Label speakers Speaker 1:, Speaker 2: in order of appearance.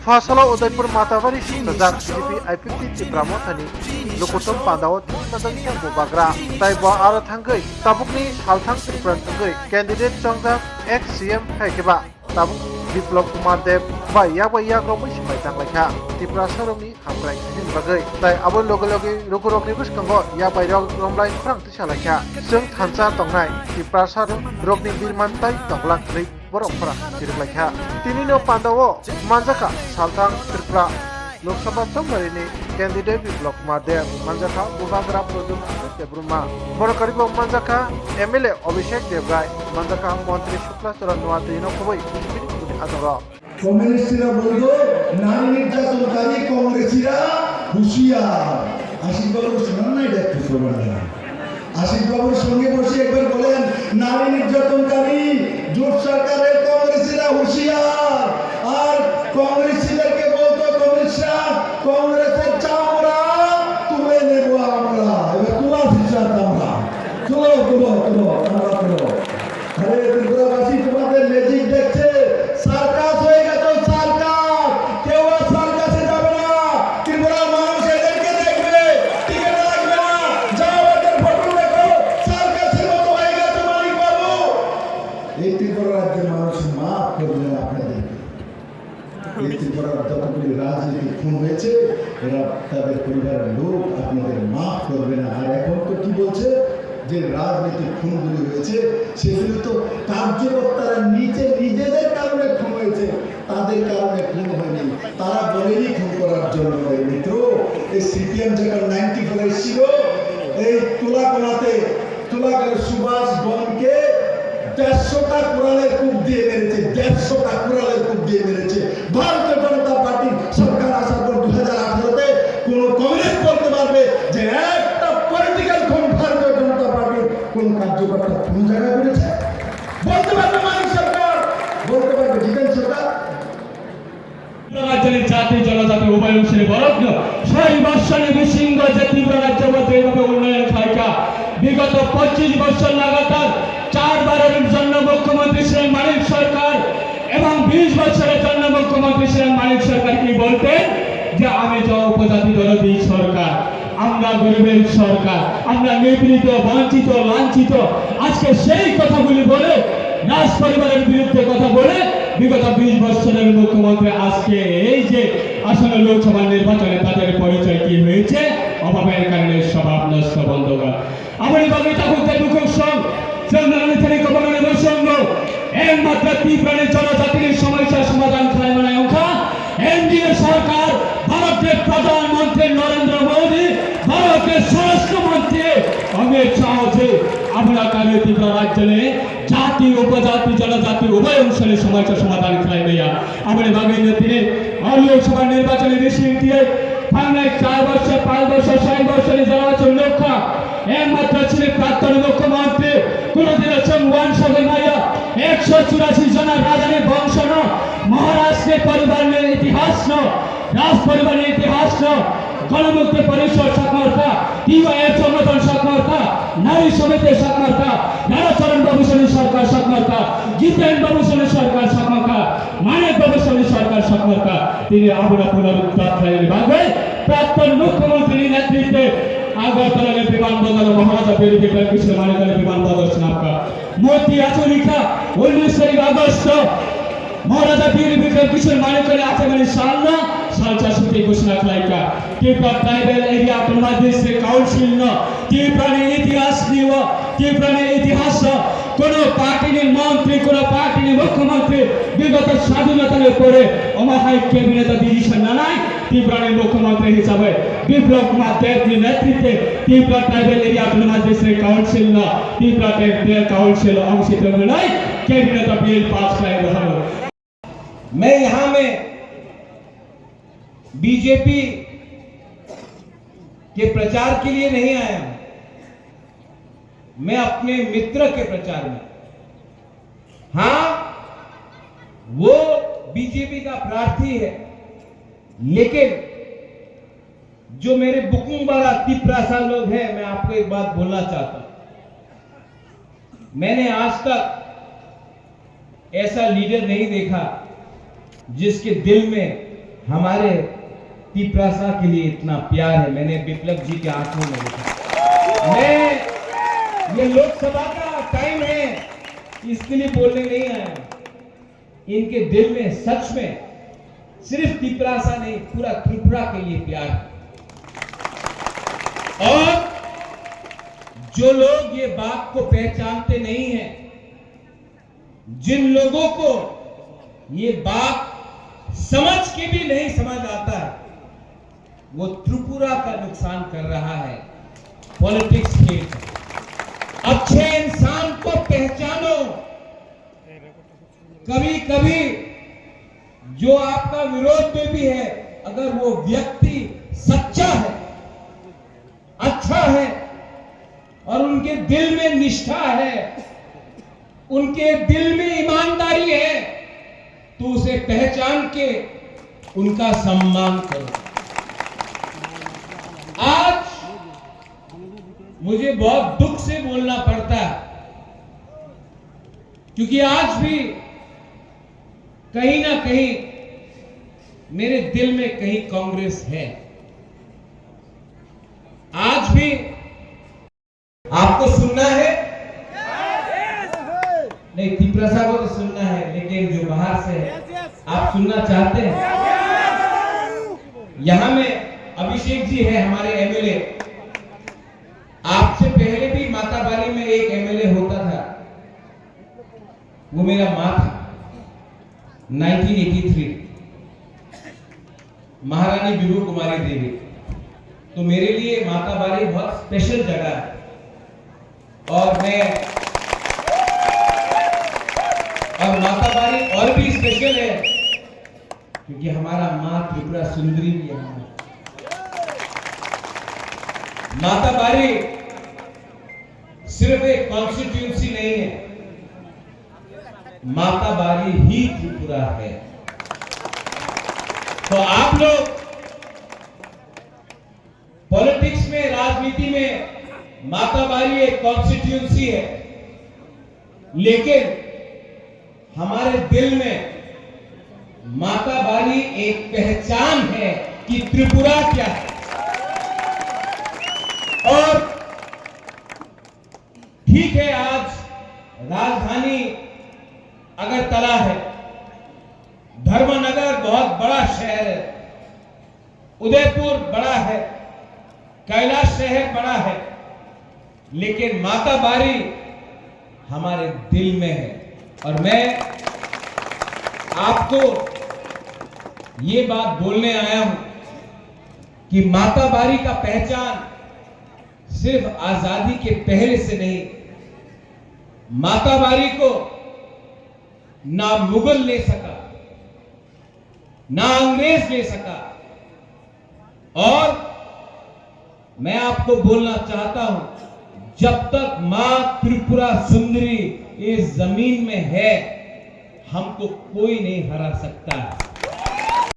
Speaker 1: Fasalo Udaipur Matawari Sazak BJP IPP Tibramothani Lukutum Pandaw Tadangnya Bubagra Taiba Arathangai Tabukni Salthang Triprantangai Candidate Chongda ex-CM Haikeba Tabuk Biplop Kumar Dev Baya Romish Baitang Laika Tipra Saromi Hamrai Bagai Tai Abun Logologi Rukurokri Buskango Yabai Romlai Frank Tishalaka Sung Hansa Tongnai Tipra Sarum Rogni Birmantai Tonglak Rik Borokra Tirlaika Tinino Pandawo Manjaka Saltang Tripra Lok Sabha Chombarini Candidate Biplop Kumar Dev Manjaka Bubagra Produm Debruma Borokaribo Manjaka MLA Abhishek Devrai Manjaka Montri Shukla Soranwatino Koi
Speaker 2: কমিউনিস্টরা বলতো নারী নির্যাতনকারী কংগ্রেসীরা হুঁশিয়ার। আশিক বাবু শোনান না, এটা একটু শোনান না। আশিক বাবুর সঙ্গে বসে একবার বলেন নারী নির্যাতনকারী জোট সরকারের কংগ্রেসীরা হুঁশিয়ার। আর কংগ্রেসীদেরকে বলতো কমিউনিস্টরা কংগ্রেসের চামড়া তুলে নেব আমরা। এবার তোলা সিদ্ধান্ত আমরা তুলো আরে ত্রিপুরাবাসী তোমাদের ম্যাজিক দেখছে, সার্কাস হয়ে গেছে সার্কাস। কেউ আর সার্কাসে যাবে না, ত্রিপুরার মানুষ এদেরকে দেখবে, টিকে রাখবে না। যাও এদের ফটো দেখো, সার্কাসের মতো হয়ে গেছে মালিক বাবু। এই ত্রিপুরা রাজ্যের মানুষ মাফ করবেন আপনাদেরকে। এই ত্রিপুরার যতগুলি রাজনীতি খুন হয়েছে এরা তাদের পরিবারের লোক আপনাদের মাফ করবে না। আর এখন তো কি বলছে যে রাজনৈতিক খুনগুলি হয়েছে সেগুলি তো কার্যকর্তারা নিজেদের কারণে খুন হয়েছে, তাদের কারণে খুন হয়নি। তারা বলেনি খুন করার জন্য। মিত্র, এই সিপিএম যখন 94 এসেছিল এই তুলাকোনাতে সুভাষ গণকে 150টা কোরালের কূপ দিয়ে মেরেছে, 150টা কোরালের কূপ দিয়ে মেরেছে। ভারতীয় জনতা পার্টির সরকার আসার পর 2018-তে কোন কমিউনিস্ট বলতে পারবে যে একটা পলিটিক্যাল খুন ভারতীয় জনতা পার্টির কোন কার্যকর্তা কোন জায়গায় করেছে? বলতে পারবে মানিক সরকার, বলতে পারবে জিতেন সরকার?
Speaker 3: রাজ্যের জাতি জনজাতি উভয় অংশের বরত্ন 6 বৎসরে বিশৃঙ্গ যে তীব্র রাজ্য মধ্যে এইভাবে উন্নয়ন খাইকা বিগত 25 বছর লাগাতার 4 বারের জন্য মুখ্যমন্ত্রী ছিলেন মানিক সরকার এবং 20 বছরের জন্য মুখ্যমন্ত্রী ছিলেন মানিক সরকার। কি বলতেন যে আমি উপজাতি দরদি সরকার, আমরা গরিবের সরকার, আমরা নিপীড়িত বঞ্চিত লাঞ্ছিত। আজকে সেই কথাগুলি বলে রাজ পরিবারের বিরুদ্ধে কথা বলে বিগত 20 বছরের মুখ্যমন্ত্রী আজকে এই যে আসলে লোকসভা নির্বাচনে তাদের পরিচয় কি হয়েছে? অভাবের কারণে স্বভাব নষ্ট বন্ধুরা। আমার বাঙালি ঠাকুরদের মুখের সঙ্গ একমাত্র তীব্রানের জনজাতির সমস্যার সমাধান খায় মানে এনডিএ সরকার, ভারতের প্রধানমন্ত্রী নরেন্দ্র মোদী, ভারতের স্বরাষ্ট্রমন্ত্রী অমিত শাহ যে আমরা কারণে তীব্র রাজ্যে জাতি উপজাতি জনজাতি উভয় অংশের সমস্যার সমাধান খায় মেয়া আমার বাঙালি তিনি লোকসভা নির্বাচনে বেশি দিয়ে বাংলায় 4 বছর 5 বছর 6 বছরের জনগণ লক্ষ্য একমাত্র ছিলেন প্রাক্তন মুখ্যমন্ত্রী কোনদিন ওয়ানশালী মাইয়া 184 জনের রাজধানী বংশ ন মহারাষ্ট্রের পরিবারের ইতিহাস ন রাজ পরিবারের ইতিহাস ন গণমুক্তি পরিষদ সাক্ষরতা টিওএর সংগঠন সাক্ষরতা নারী সমিতির সাক্ষরতা নারাচরণ বাবুসনী সরকার সাক্ষরতা জিতেন বাবুসনী সরকার সাক্ষরতা মানিক বাবুসনী সরকার সাক্ষরতা তিনি আমরা পুনরুদ্ধার বিভাগে প্রাক্তন মুখ্যমন্ত্রীর নেতৃত্বে আগরতলা বিমানবন্দর মহারাজা বেরিবেটার কৃষ্ণ মানিকালী বিমানবন্দর স্নাপকা মোতি আচরিকা 19 আগস্ট महाराजा वीर विक्रम किशोर मानिकले आचमनी सालना सालचा सुते घोषणा कलाइका त्रिपुरा ट्राइबल एरिया प्रदेश काउन्सिल न त्रिपुराने इतिहास निव त्रिपुराने इतिहास কোন পার্টির মন্ত্রী কোন পার্টির মুখ্যমন্ত্রী বিগত স্বাধীনতার পরে অমাহাই ক্যাবিনেট ডিসিশন না নাই ত্রিপুরার মুখ্যমন্ত্রী হিসাবে বিপ্লব কুমার দেবের নেতৃত্বে ত্রিপুরা ট্রাইবাল এরিয়া প্রদেশ কাউন্সিল न ত্রিপুরা ট্রাইবাল কাউন্সিল অংশিত নাই कैबिनेट बिल पास कराए रहा।
Speaker 4: मैं यहां में बीजेपी के प्रचार के लिए नहीं आया हूं, मैं अपने मित्र के प्रचार में। हां, वो बीजेपी का प्रार्थी है, लेकिन जो मेरे बुकुंबारा तिप्रासा लोग हैं, मैं आपको एक बात बोलना चाहता हूं। मैंने आज तक ऐसा लीडर नहीं देखा जिसके दिल में हमारे तिपरासा के लिए इतना प्यार है, मैंने विप्लव जी के आंखों में देखा। मैं ये लोकसभा का टाइम है इसके लिए बोलने नहीं आया, इनके दिल में सच में सिर्फ तिपरासा नहीं पूरा त्रिपुरा के लिए प्यार है। और जो लोग ये बात को पहचानते नहीं हैं, जिन लोगों को ये बात समझ के भी नहीं समझ आता है, वो त्रिपुरा का नुकसान कर रहा है पॉलिटिक्स के। अच्छे इंसान को पहचानो। कभी कभी जो आपका विरोध में भी है, अगर वो व्यक्ति सच्चा है, अच्छा है और उनके दिल में निष्ठा है, उनके दिल में ईमानदारी है, तो उसे पहचान के उनका सम्मान करो। आज मुझे बहुत दुख से बोलना पड़ता है, क्योंकि आज भी कहीं ना कहीं मेरे दिल में कहीं कांग्रेस है। आज भी आपको सुनना है, नहीं तिपरासा को तो सुनना है, लेकिन जो बाहर से है आप सुनना चाहते हैं। यहां में अभिषेक जी है हमारे एमएलए। आपसे पहले भी माताबारी में एक एमएलए होता था, वो मेरा मां था। 1983 महारानी विभू कुमारी देवी। तो मेरे लिए माताबारी बहुत स्पेशल जगह है। और माताबारी और भी स्पेशल है क्योंकि हमारा मां त्रिपुरा सुंदरी भी है। माताबारी सिर्फ एक कॉन्स्टिट्यूंसी नहीं है, माताबारी ही त्रिपुरा है। तो आप लोग पॉलिटिक्स में, राजनीति में माताबारी एक कॉन्स्टिट्यूंसी है, लेकिन हमारे दिल में माताबारी एक पहचान है कि त्रिपुरा क्या है। और ठीक है, आज राजधानी अगरतला है, धर्मनगर बहुत बड़ा शहर है, उदयपुर बड़ा है, कैलाश शहर बड़ा है, लेकिन माताबारी हमारे दिल में है। और मैं आपको ये बात बोलने आया हूं कि माताबारी का पहचान सिर्फ आजादी के पहले से नहीं, माताबारी को ना मुगल ले सका, ना अंग्रेज ले सका। और मैं आपको बोलना चाहता हूं, जब तक मां त्रिपुरा सुंदरी इस जमीन में है, हमको कोई नहीं हरा सकता है।